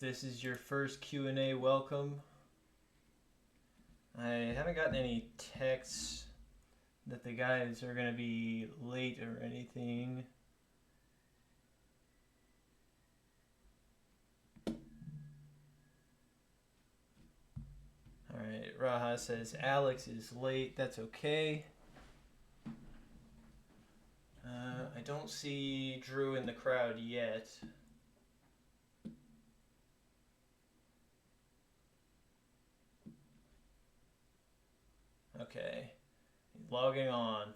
this is your first Q&A, welcome. I haven't gotten any texts that the guys are going to be late or anything. Alright, Raha says Alex is late. That's okay. I don't see Drew in the crowd yet. Okay. Logging on.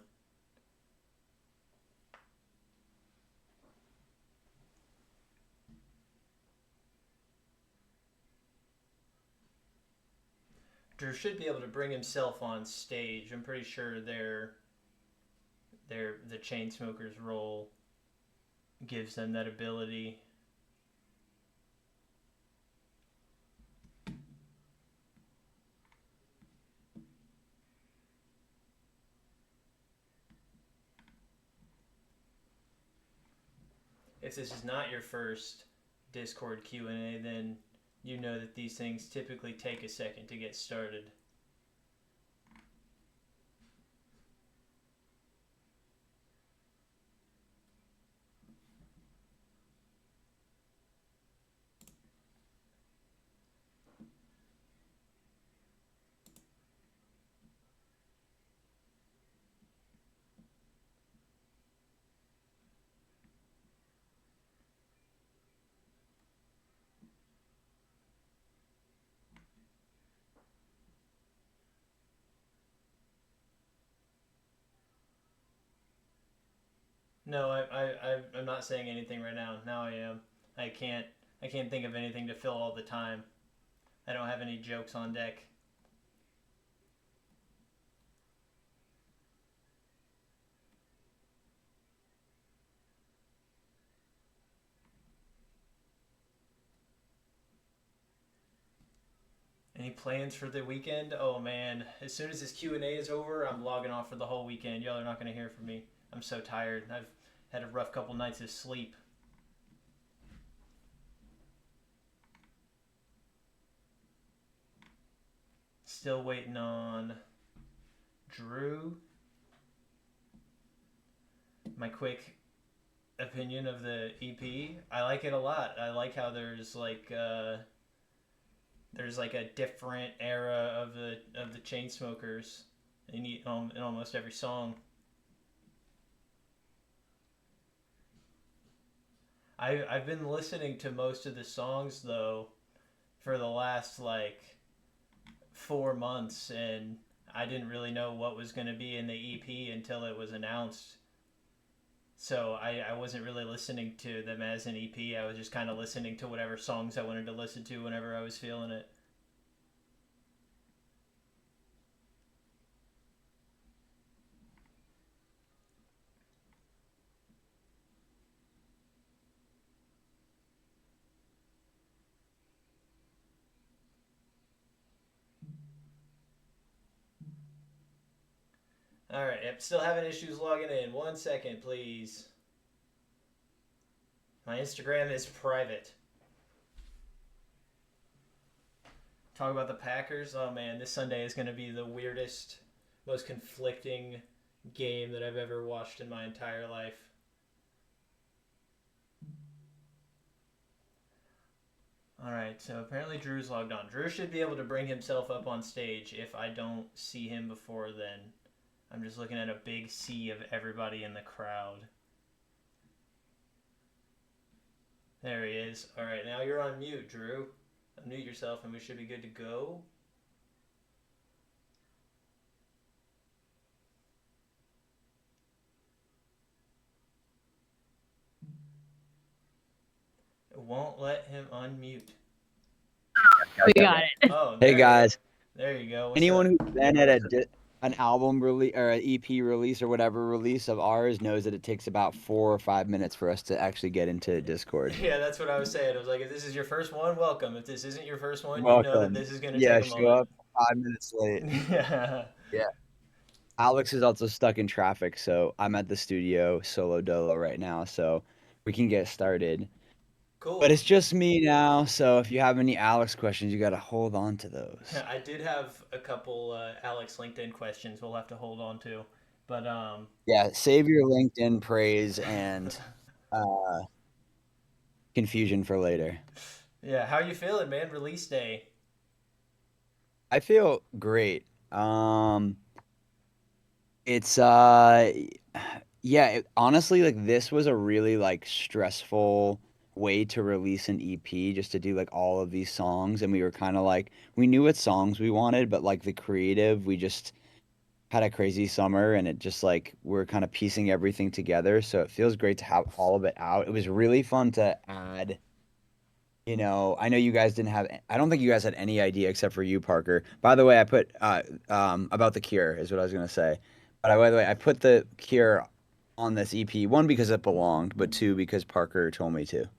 Drew should be able to bring himself on stage. I'm pretty sure the Chainsmokers role gives them that ability. If this is not your first Discord Q&A, then you know that these things typically take a second to get started. No, I'm not saying anything right now. Now I am. I can't I can't think of anything to fill all the time. I don't have any jokes on deck. Any plans for the weekend? Oh man, as soon as this Q&A is over, I'm logging off for the whole weekend. Y'all are not going to hear from me. I'm so tired. I've had a rough couple nights of sleep. Still waiting on Drew. My quick opinion of the EP. I like it a lot. I like how there's like a different era of the Chainsmokers in almost every song. I've been listening to most of the songs though for the last like 4 months, and I didn't really know what was going to be in the EP until it was announced. So I wasn't really listening to them as an EP. I was just kind of listening to whatever songs I wanted to listen to whenever I was feeling it. All right, yep, still having issues logging in. 1 second, please. My Instagram is private. Talk about the Packers. Oh man, this Sunday is going to be the weirdest, most conflicting game that I've ever watched in my entire life. All right, so apparently Drew's logged on. Drew should be able to bring himself up on stage if I don't see him before then. I'm just looking at a big sea of everybody in the crowd. There he is. All right, now you're on mute, Drew. Unmute yourself and we should be good to go. It won't let him unmute. We got it. Oh, Hey guys, there you go. What's anyone up? who's been at an album release or an EP release or whatever release of ours knows that it takes about 4 or 5 minutes for us to actually get into Discord. Yeah, that's what I was saying. I was like, if this is your first one, welcome. If this isn't your first one, you know that Welcome. this is going to Yeah, take a show moment. up 5 minutes late. Yeah. Yeah. Alex is also stuck in traffic, so I'm at the studio solo dolo right now, so we can get started. But Cool. it's just me now, so if you have any Alex questions, you got to hold on to those. I did have a couple Alex LinkedIn questions we'll have to hold on to, but Yeah, save your LinkedIn praise and uh, confusion for later. yeah, how you feeling, man? Release day. I feel great. It's yeah, honestly, like this was a really like stressful way to release an EP, just to do like all of these songs, and we were kind of like we knew what songs we wanted, but like the creative, we just had a crazy summer, and it just like we're kind of piecing everything together, so it feels great to have all of it out. It was really fun to add. I know you guys didn't have. I don't think you guys had any idea except for you, Parker. By the way, I put about the Cure is what I was gonna say. But by the way, I put the Cure on this EP, one because it belonged, but two because Parker told me to.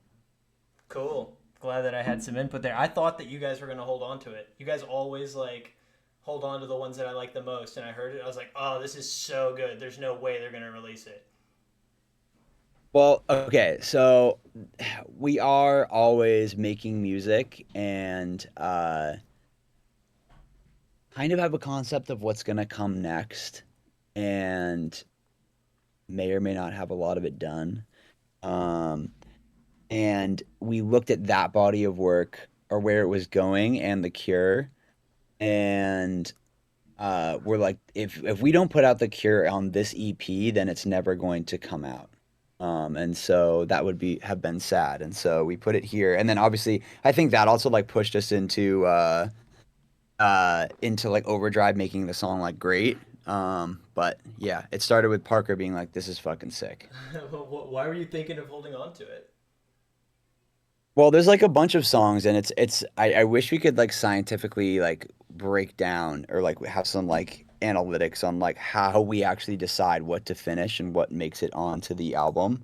Cool. Glad that I had some input there. I thought that you guys were gonna hold on to it. You guys always like hold on to the ones that I like the most, and I heard it. I was like, oh, this is so good. There's no way they're gonna release it. Well, okay, so we are always making music and kind of have a concept of what's gonna come next, and may or may not have a lot of it done. Um, and we looked at that body of work or where it was going and the Cure, and we're like, if we don't put out the Cure on this EP, then it's never going to come out. And so that would be have been sad, and so we put it here, and then obviously I think that also like pushed us into like overdrive, making the song like great. But yeah, it started with Parker being like, this is fucking sick. Why were you thinking of holding on to it? Well, there's like a bunch of songs, and I wish we could like scientifically like break down or like have some like analytics on like how we actually decide what to finish and what makes it onto the album.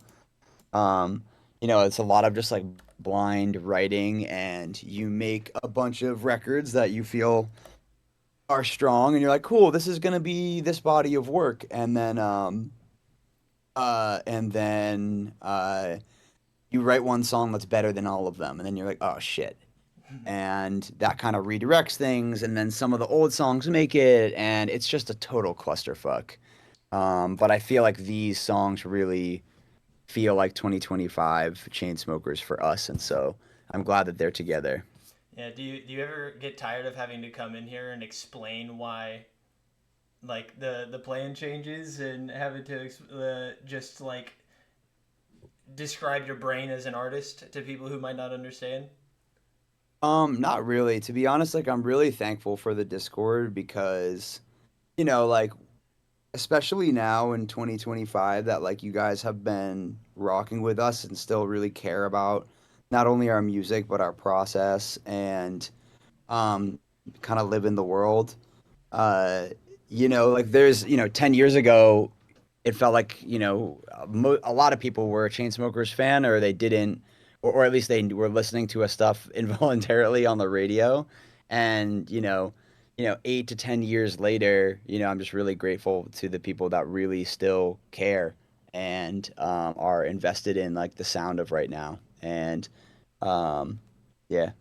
Um, it's a lot of just like blind writing, and you make a bunch of records that you feel are strong, and you're like, cool, this is gonna be this body of work, and then you write one song that's better than all of them, and then you're like, oh shit. And that kind of redirects things, and then some of the old songs make it, and it's just a total clusterfuck. But I feel like these songs really feel like 2025 Chainsmokers for us, and so I'm glad that they're together. Yeah. Do you ever get tired of having to come in here and explain why like the plan changes and having to just like describe your brain as an artist to people who might not understand? Not really. To be honest, like I'm really thankful for the Discord because, like especially now in 2025 that like you guys have been rocking with us and still really care about not only our music but our process and um kind of live in the world. Uh like there's, 10 years ago it felt like, a lot of people were a Chainsmokers fan, or they didn't, or at least they were listening to us stuff involuntarily on the radio. And, 8 to 10 years later, I'm just really grateful to the people that really still care and are invested in like the sound of right now. And um, yeah,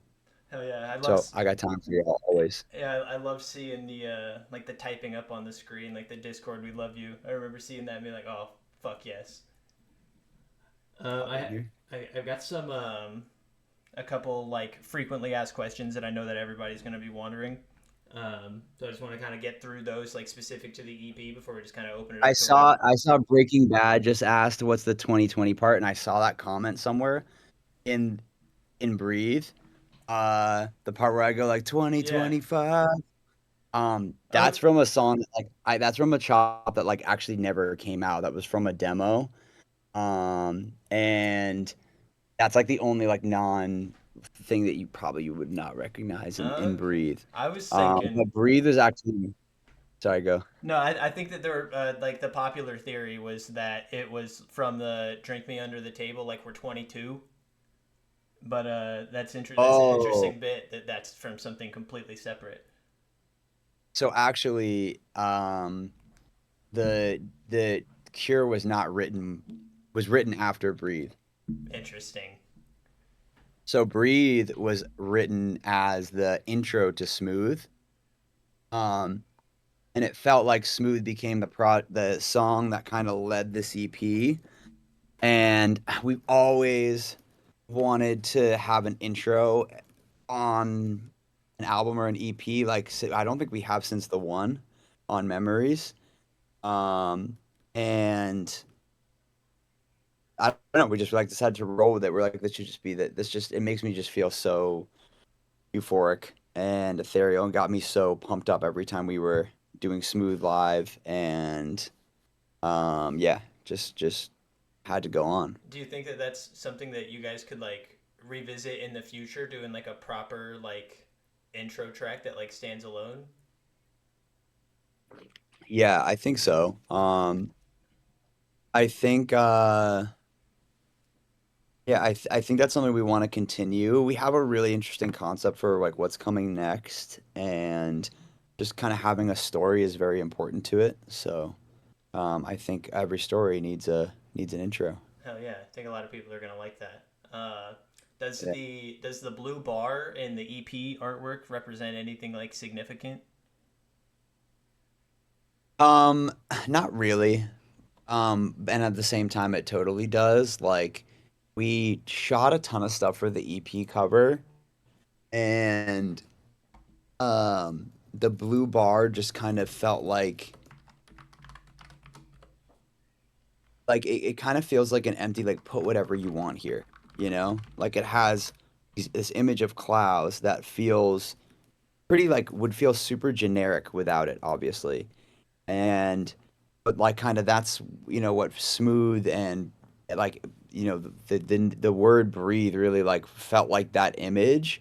Hell yeah, I love. so I got time for you always. Yeah, I love seeing the like the typing up on the screen, like the Discord. We love you. I remember seeing that and being like, oh fuck yes. Oh, I, you're I've got some a couple like frequently asked questions that I know that everybody's gonna be wondering. So I just want to kind of get through those like specific to the EP before we just kind of open it I up to saw whatever. I saw Breaking Bad just asked what's the 2020 part, and I saw that comment somewhere in Breathe. The part where I go like Yeah. 2025. Oh, That's from a song that, like that's from a chop that like actually never came out. That was from a demo. And that's like the only like non thing that you probably would not recognize in okay. Breathe. I was thinking. But Breathe is actually, sorry, go. No, I think that there like the popular theory was that it was from the "Drink Me Under the Table" like we're 22. But that's an Oh, interesting bit that that's from something completely separate. so actually, the the Cure was not written was written after Breathe. Interesting. So Breathe was written as the intro to Smooth. Um, and it felt like Smooth became the song that kind of led this EP. And we've always wanted to have an intro on an album or an EP. Like I don't think we have since the one on Memories. Um, and I don't know. We just like decided to roll with it. We're like, this should just be that. This just it makes me just feel so euphoric and ethereal, and got me so pumped up every time we were doing Smooth live. And yeah, just had to go on. Do you think that that's something that you guys could like revisit in the future, doing like a proper like intro track that like stands alone? Yeah, I think so. I think yeah, I think that's something we want to continue. We have a really interesting concept for like what's coming next, and just kind of having a story is very important to it. So, I think every story needs an intro. Hell yeah, I think a lot of people are gonna like that. Does Yeah. the blue bar in the EP artwork represent anything like significant? Um, Not really. And at the same time, it totally does. Like, we shot a ton of stuff for the EP cover, and the blue bar just kind of felt like it kind of feels like an empty, like, put whatever you want here, you know? Like, it has this image of clouds that feels pretty, like, would feel super generic without it, obviously. And but like kind of that's what Smooth and like the word breathe really like felt like that image.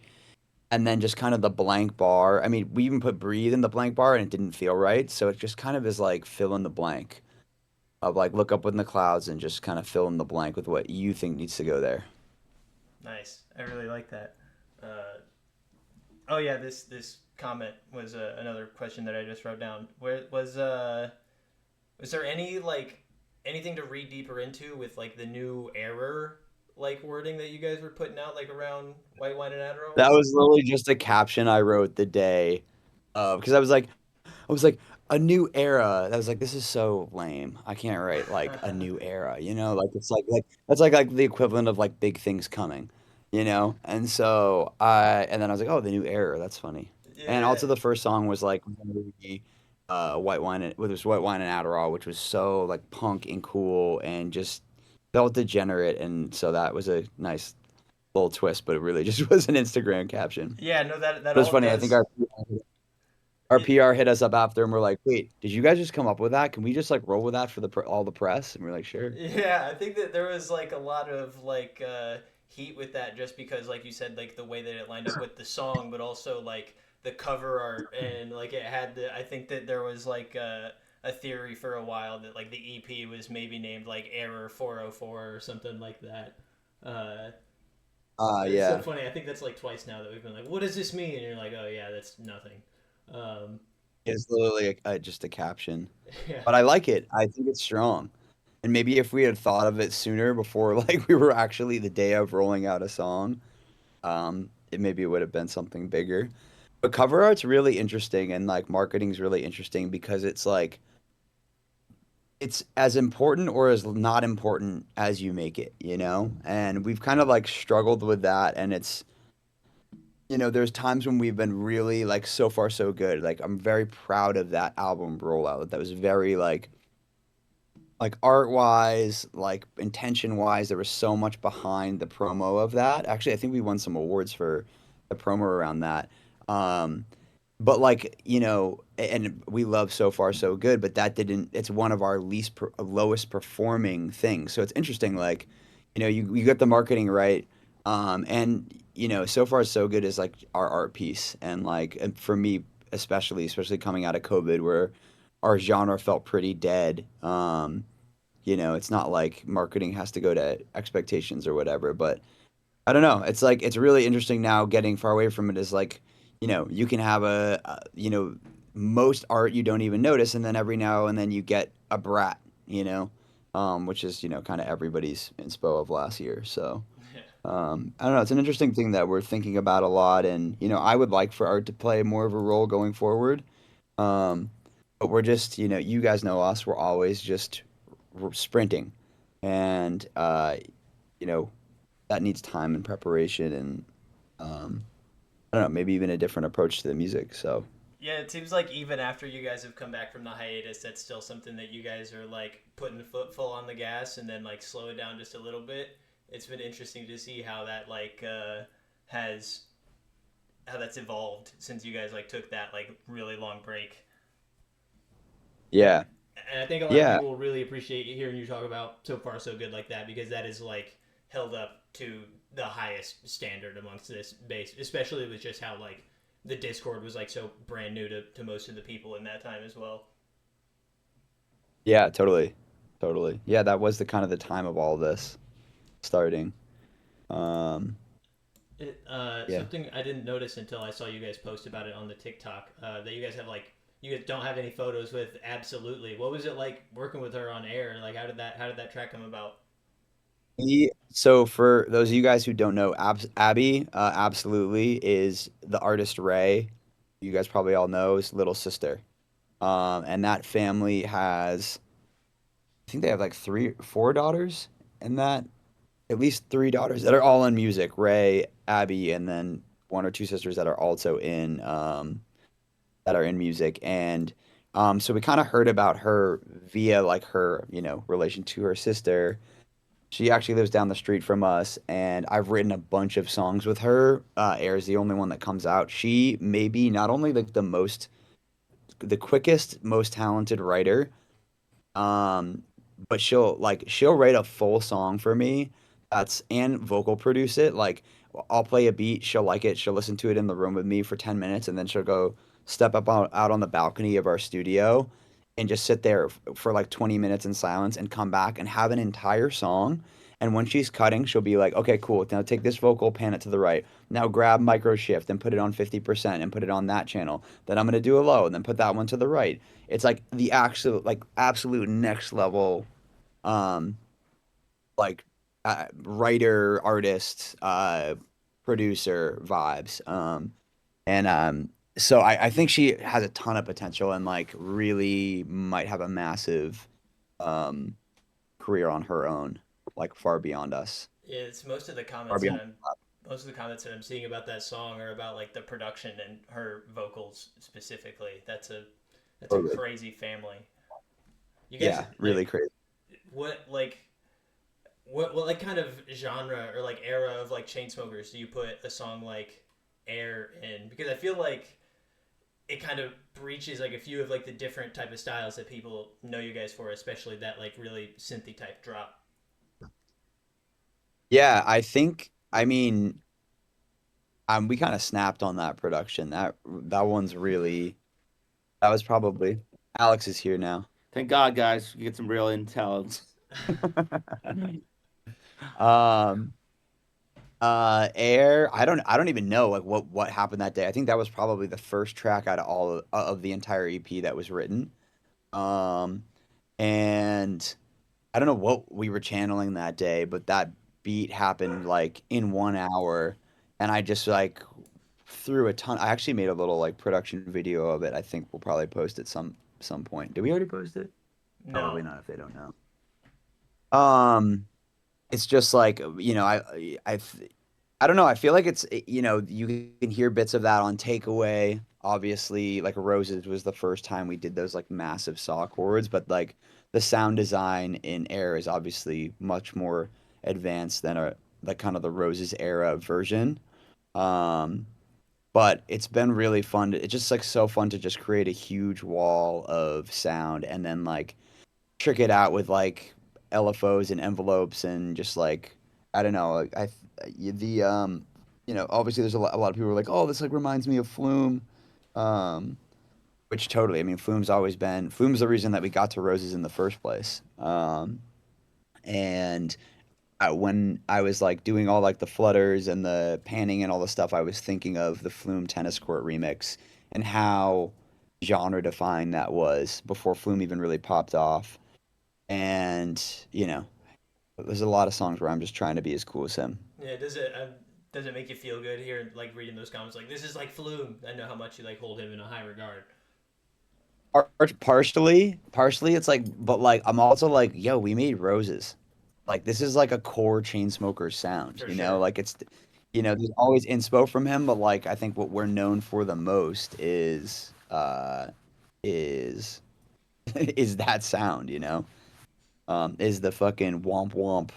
And then just kind of the blank bar, I mean, we even put breathe in the blank bar and it didn't feel right, so it just kind of is like fill in the blank of like look up in the clouds and just kind of fill in the blank with what you think needs to go there. Nice, I really like that. Oh yeah, this comment was another question that I just wrote down. Where was there any like anything to read deeper into with like the new error like wording that you guys were putting out like around White Wine and Adderall? That was literally just a caption I wrote the day of because I was like, a new era. I was like, this is so lame. I can't write like a new era, Like it's like that's like the equivalent of like big things coming. And so and then I was like, oh, the new era. That's funny. And Yeah, also the first song was like very, white wine and with this white wine and Adderall, which was so like punk and cool and just felt degenerate. And so that was a nice little twist, but it really just was an Instagram caption. yeah, no, that But it's all funny. I think does. our PR hit us up after, and we're like, "Wait, did you guys just come up with that? Can we just like roll with that for all the press?" And we're like, "Sure." Yeah, I think that there was like a lot of like heat with that just because like you said like the way that it lined up with the song but also like the cover art and like it had the I think that there was like a theory for a while that like the EP was maybe named like Error 404 or something like that. Uh it's so Yeah, funny. I think that's like twice now that we've been like, "What does this mean?" And you're like, "Oh yeah, that's nothing." Um it's literally just a caption, yeah. but I like it. I think it's strong. And maybe if we had thought of it sooner, before like we were actually the day of rolling out a song, it would have been something bigger. But cover art's really interesting, and like marketing's really interesting because it's like it's as important or as not important as you make it. And we've kind of like struggled with that, and there's times when we've been really like so far so good. Like I'm very proud of that album rollout. That was very like art wise, like intention wise, there was so much behind the promo of that. Actually, I think we won some awards for the promo around that. Um, but like, and we love So Far So Good, but that didn't, it's one of our lowest performing things. So it's interesting, like, you get the marketing right. And, So Far So Good is like our art piece. And for me, especially coming out of COVID, where our genre felt pretty dead. It's not like marketing has to go to expectations or whatever, but I don't know. It's like it's really interesting now getting far away from it is like, you can have most art you don't even notice, and then every now and then you get a brat, which is, kind of everybody's inspo of last year. So, I don't know. It's an interesting thing that we're thinking about a lot, and I would like for art to play more of a role going forward. Um, but we're just, you guys know us. We're always just sprinting, and you know, that needs time and preparation, and I don't know, maybe even a different approach to the music. So Yeah, it seems like even after you guys have come back from the hiatus, that's still something that you guys are like putting the foot full on the gas and then like slow it down just a little bit. It's been interesting to see how that has how that's evolved since you guys like took that like really long break. yeah, And I think a lot of yeah, people will really appreciate hearing you talk about so far so good like that because that is like held up to the highest standard amongst this base, especially with just how like the Discord was like so brand new to most of the people in that time as well. yeah, totally, totally. Yeah, that was the kind of the time of all this starting. Um, yeah. Something I didn't notice until I saw you guys post about it on the TikTok that you guys have like you guys don't have any photos with absolutely. What was it like working with her on air? Like how did that track come about? So for those of you guys who don't know, Abby, absolutely is the artist Ray. You guys probably all know his little sister. And that family has, I think they have like three, four daughters, and that at least three daughters that are all in music. Ray, Abby, and then one or two sisters that are also in that are in music. And so we kind of heard about her via like her, relation to her sister. She actually lives down the street from us, and I've written a bunch of songs with her. Air is the only one that comes out. She may be not only like the quickest, most talented writer, um, but she'll write a full song for me. That's and vocal produce it. Like I'll play a beat, she'll like it, she'll listen to it in the room with me for 10 minutes, and then she'll go step out on the balcony of our studio and just sit there for like 20 minutes in silence and come back and have an entire song. And when she's cutting, she'll be like, okay, cool. Now take this vocal, pan it to the right. Now grab micro shift and put it on 50% and put it on that channel. Then I'm going to do a low and then put that one to the right. It's like the absolute next level, um, like writer, artist, producer vibes. And so I think she has a ton of potential and like really might have a massive um, career on her own, like far beyond us, Yeah, it's far beyond. most of the comments that I'm seeing about that song are about like the production and her vocals specifically. That's a Totally. crazy family. You guys Yeah, like really crazy. what like what like kind of genre or like era of like Chainsmokers do you put a song like Air in? Because I feel like it kind of breaches like a few of like the different type of styles that people know you guys for, especially that like really synthy type drop. Yeah, I mean, we kind of snapped on that production. That one's really that was probably Alex is here now. Thank God, guys, we get some real intel. Um, Air. I don't even know like what happened that day. I think that was probably the first track out of all of the entire EP that was written. Um, and I don't know what we were channeling that day, but that beat happened like in 1 hour, and I just like threw a ton. I actually made a little like production video of it. I think we'll probably post it some point. Did we already post it? Probably No. not if they don't know. Um, it's just like I don't know. I feel like it's you can hear bits of that on Takeaway. Obviously, like Roses was the first time we did those like massive saw chords, but like the sound design in Air is obviously much more advanced than a like kind of the Roses era version. Um, but it's been really fun. It's just like so fun to just create a huge wall of sound and then like trick it out with like LFOs and envelopes and just like I don't know. Like, the obviously there's a lot of people who are like, oh, this like reminds me of Flume, um, which totally. I mean, Flume's the reason that we got to Roses in the first place. And when I was like doing all like the flutters and the panning and all the stuff, I was thinking of the Flume tennis court remix and how genre defined that was before Flume even really popped off. And, you know, There's a lot of songs where I'm just trying to be as cool as him. Yeah, does it make you feel good here, like reading those comments? Like, this is like Flume. I know how much you like hold him in a high regard. Partially, it's like, but like, I'm also like, yo, we made roses. Like, this is like a core Chainsmokers sound, For you know? sure. Like, there's always inspo from him, but like, I think what we're known for the most is, is that sound, you know? Is the fucking womp womp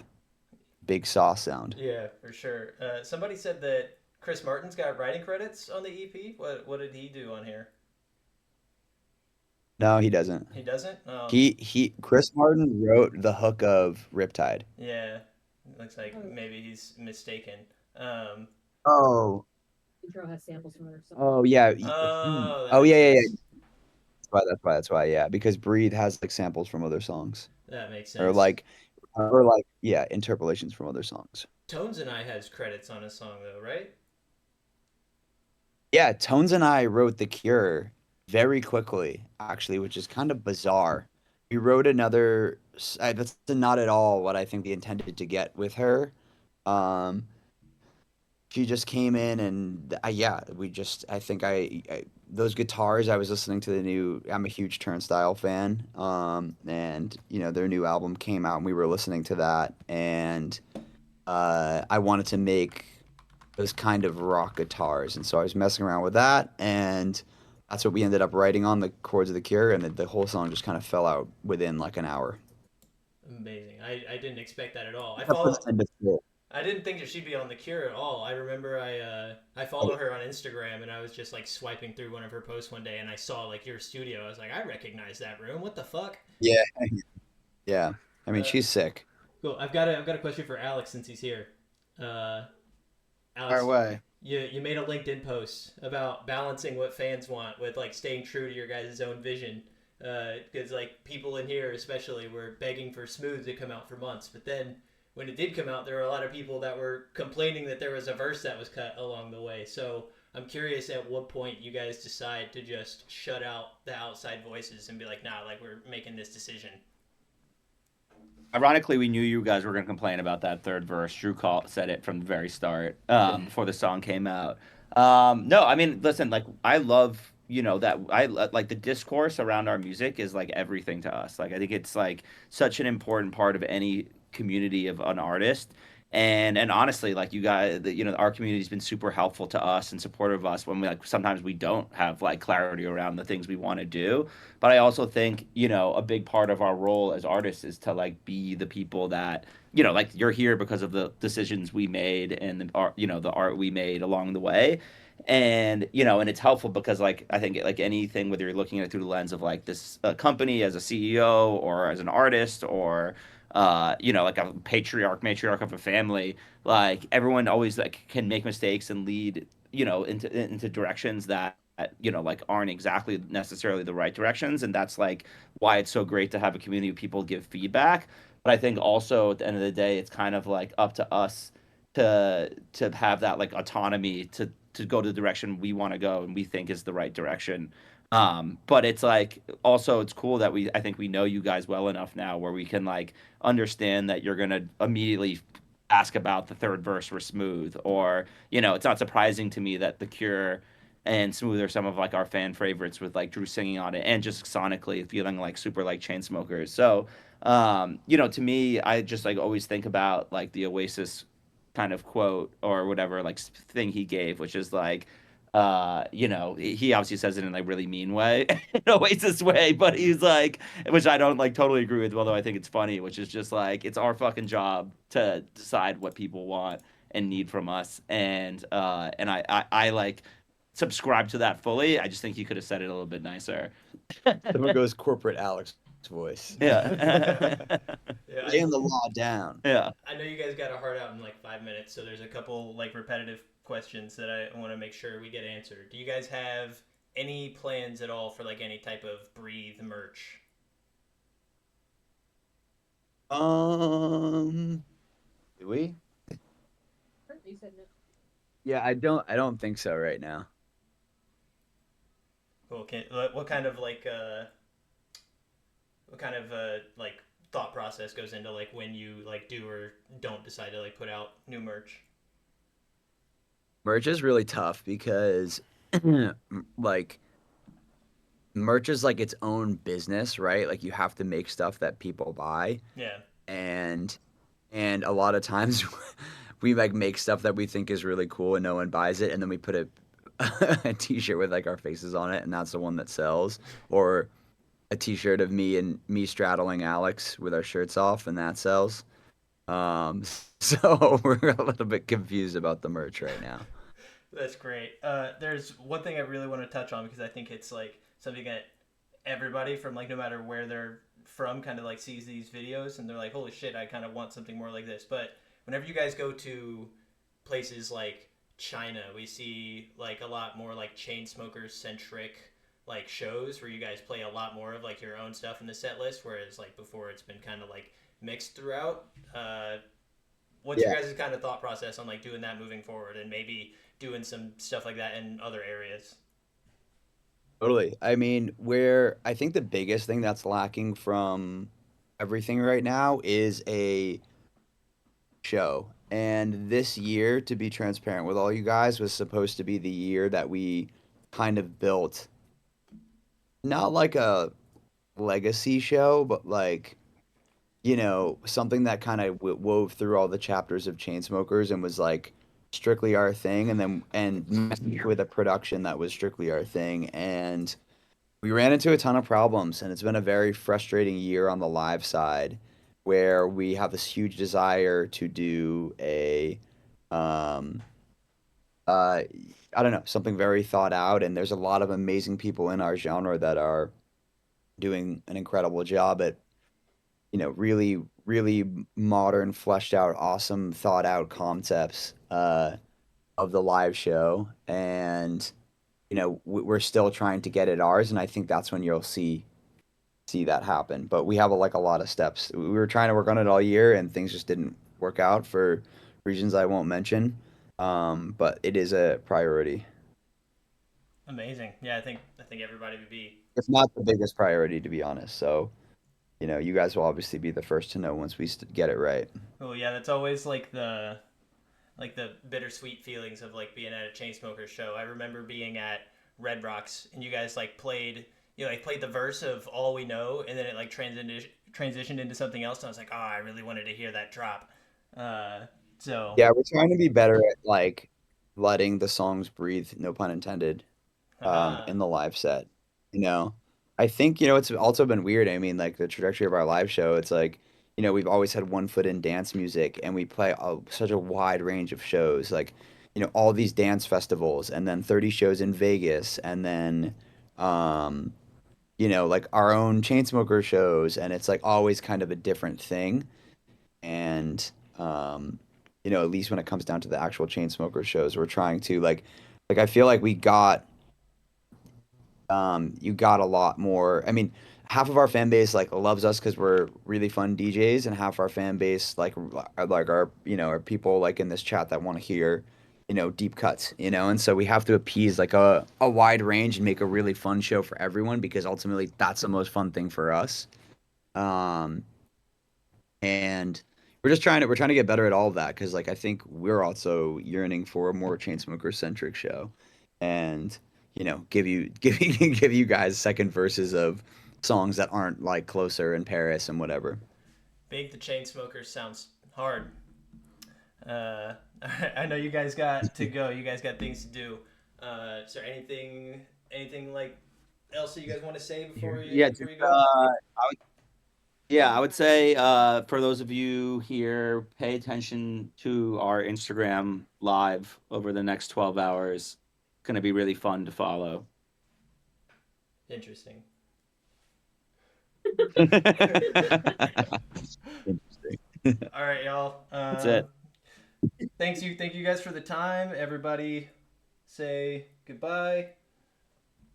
big sauce sound. Yeah, for sure. Somebody said that Chris Martin's got writing credits on the EP. What did he do on here? No, he doesn't. He doesn't. Chris Martin wrote the hook of Riptide. Yeah, looks like maybe he's mistaken. Um, Oh, Intro has samples from other songs. oh yeah. oh, that Oh makes yeah, yeah, yeah. sense. That's why, yeah. Because Breathe has like samples from other songs. That makes Or sense. like or like yeah, interpolations from other songs. Tones and I has credits on a song though, right? Yeah, Tones and I wrote The Cure very quickly, actually, which is kind of bizarre. We wrote that's not at all what I think we intended to get with her. Um, she just came in and yeah, I think those guitars, I was listening to I'm a huge Turnstile fan. And their new album came out and we were listening to that, and I wanted to make those kind of rock guitars, and so I was messing around with that, and that's what we ended up writing on the chords of The Cure, and the whole song just kind of fell out within like an hour. Amazing. I didn't expect that at all. Except for the end of it. I didn't think that she'd be on the Cure at all. I remember I follow her on Instagram and I was just like swiping through one of her posts one day and I saw like your studio. I was like, I recognize that room. What the fuck? Yeah, yeah. I mean, Uh, she's sick. cool. I've got a question for Alex since he's here. Uh, Far Alex, away. you made a LinkedIn post about balancing what fans want with like staying true to your guys' own vision. Because like people in here especially were begging for Smooth to come out for months, but then when it did come out, there were a lot of people that were complaining that there was a verse that was cut along the way. So I'm curious at what point you guys decide to just shut out the outside voices and be like, nah, like we're making this decision. Ironically, we knew you guys were going to complain about that third verse. Said it from the very start, before the song came out. No, I mean, listen, like I love, that like the discourse around our music is like everything to us. Like I think it's like such an important part of any community of an artist. And honestly, like you guys, our community's been super helpful to us and supportive of us when we like sometimes we don't have like clarity around the things we want to do. But I also think, a big part of our role as artists is to like be the people that, like you're here because of the decisions we made and the art, the art we made along the way. And, and it's helpful because like I think like anything, whether you're looking at it through the lens of like this company as a CEO or as an artist or like a matriarch of a family, like everyone always like can make mistakes and lead, into directions that like aren't exactly necessarily the right directions, and that's like why it's so great to have a community of people give feedback. But I think also at the end of the day, it's kind of like up to us to have that like autonomy to go the direction we want to go and we think is the right direction. But it's like also it's cool that I think we know you guys well enough now where we can like understand that you're gonna immediately ask about the third verse for Smooth, or it's not surprising to me that The Cure and Smooth are some of like our fan favorites with like Drew singing on it and just sonically feeling like super like Chainsmokers. So to me, I just like always think about like the Oasis kind of quote or whatever like thing he gave, which is like he obviously says it in like really mean way, in Oasis way, but he's like, which I don't like totally agree with, although I think it's funny, which is just like it's our fucking job to decide what people want and need from us, and I like subscribe to that fully. I just think he could have said it a little bit nicer. Someone goes corporate Alex voice. Yeah. Yeah, Laying the law down. Yeah. I know you guys got a heart out in like 5 minutes, so there's a couple like repetitive questions that I want to make sure we get answered. Do you guys have any plans at all for like any type of Breathe merch? Um, do we? You said no. Yeah, I don't think so right now. Cool. What kind of like thought process goes into like when you like do or don't decide to like put out new merch? Merch is really tough because like merch is like its own business, right? Like you have to make stuff that people buy, Yeah. and a lot of times we like make stuff that we think is really cool and no one buys it, and then we put a t-shirt with like our faces on it, and that's the one that sells. Or a t-shirt of me straddling Alex with our shirts off, and that sells. Um, so we're a little bit confused about the merch right now. That's great. There's one thing I really want to touch on because I think it's like something that everybody from like no matter where they're from kind of like sees these videos and they're like, holy shit, I kind of want something more like this. But whenever you guys go to places like China, we see like a lot more like chain smokers centric like shows where you guys play a lot more of like your own stuff in the set list, whereas like before it's been kind of like mixed throughout. What's your Yeah, guys' kind of thought process on like doing that moving forward and maybe doing some stuff like that in other areas? totally. I mean, where I think the biggest thing that's lacking from everything right now is a show. And this year, to be transparent with all you guys, was supposed to be the year that we kind of built not like a legacy show, but like, something that kind of wove through all the chapters of Chainsmokers and was like strictly our thing, and then with a production that was strictly our thing. And we ran into a ton of problems, and it's been a very frustrating year on the live side where we have this huge desire to do um, uh, I don't know, something very thought out. And there's a lot of amazing people in our genre that are doing an incredible job at, really, really modern, fleshed out, awesome, thought out concepts of the live show. And, we're still trying to get it ours. And I think that's when you'll see that happen. But we have like a lot of steps. We were trying to work on it all year, and things just didn't work out for reasons I won't mention. But it is a priority, Amazing. Yeah, I think everybody would be. if not the biggest priority, to be honest. So, you guys will obviously be the first to know once we get it right. Oh yeah, that's always like the bittersweet feelings of like being at a Chainsmokers show. I remember being at Red Rocks and you guys like played like played the verse of All We Know and then it like transitioned into something else and I was like, oh, I really wanted to hear that drop. Uh, so Yeah, we're trying to be better at like letting the songs breathe, no pun intended, haha, in the live set. You know, I think, it's also been weird. I mean, like the trajectory of our live show, it's like, we've always had one foot in dance music, and we play such a wide range of shows, like, all these dance festivals, and then 30 shows in Vegas, and then, um, like our own Chainsmoker shows, and it's like always kind of a different thing. And, at least when it comes down to the actual Chainsmoker shows, we're trying to I feel like you got a lot more. I mean, half of our fan base like loves us because we're really fun DJs, and half our fan base like our our people like in this chat that want to hear deep cuts, and so we have to appease like a wide range and make a really fun show for everyone, because ultimately that's the most fun thing for us. Um, and we're trying to get better at all of that, because like I think we're also yearning for a more Chainsmoker centric show, and give you give you guys second verses of songs that aren't like Closer in Paris and whatever. Big the Chainsmokers sounds hard. Uh, I know you guys got to go. You guys got things to do. Is there anything like else that you guys want to say Yeah, before you go? yeah, I would say for those of you here, pay attention to our Instagram live over the next 12 hours. It's going to be really fun to follow. Interesting. Interesting. All right, y'all. That's it. Thank you guys for the time. Everybody, say goodbye.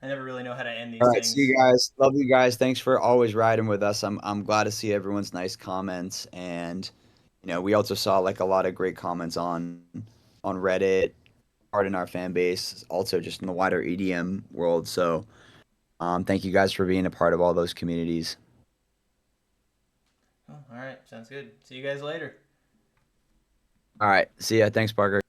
I never really know how to end All these right, see things. you guys. Love you guys. Thanks for always riding with us. I'm glad to see everyone's nice comments, and we also saw like a lot of great comments on Reddit, part in our fan base, also just in the wider EDM world. So, thank you guys for being a part of all those communities. All right, sounds good. See you guys later. All right. See ya. Thanks, Parker.